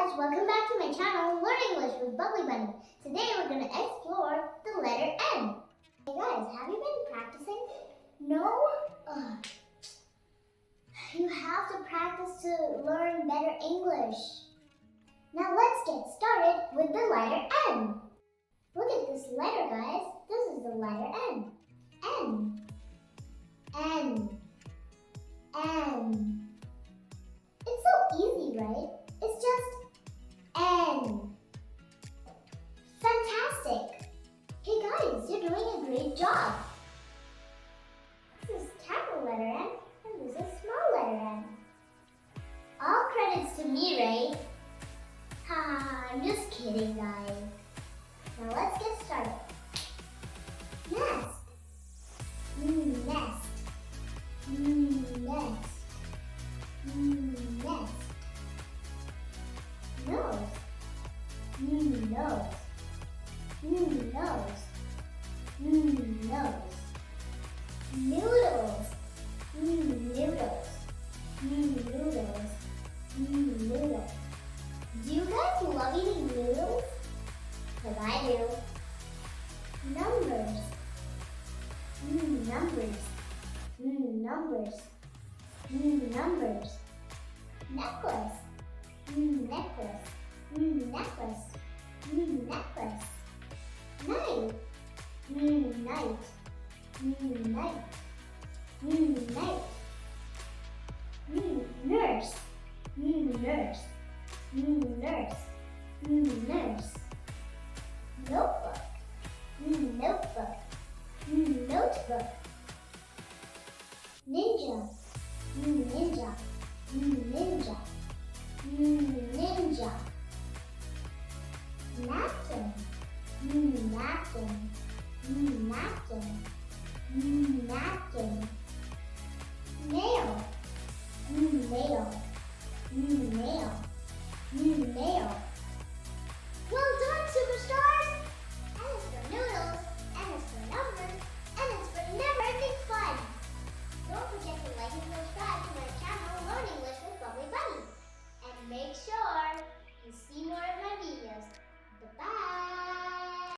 guys, welcome back to my channel, Learn English with Bubbly Bunny. Today we're going to explore the letter N. Hey guys, have you been practicing? No? You have to practice to learn better English. Now let's get started with the letter N. Look at this letter, guys. This is the letter N. N. N. N. It's so easy, right? It's just N. Fantastic! Hey guys, you're doing a great job. This is capital letter N and this is small letter N. All credits to me, right? Ha, I'm just kidding, guys. Now let's get started. Nest. Nest. Nest. Nest. Nose. Nose. Nose. Nose. Noodles. Noodles. Noodles. Noodles. Do you guys love eating noodles? Because I do. Numbers. Numbers. Numbers. Numbers. Necklace. Necklace. Necklace. Necklace. Night. Night. Night. Night. Nurse. Nurse. Nurse. Nurse. Notebook. Notebook. Notebook. Ninja. Ninja. Ninja. Ninja. Napkin. Napkin. Napkin. Napkin. Nail. Nail. Nail. Nail. Well done, superstars! N is for noodles, N is for numbers, N is for never-ending fun. Don't forget to like and subscribe to my channel, Learn English with Bubbly Bunny. And make sure you see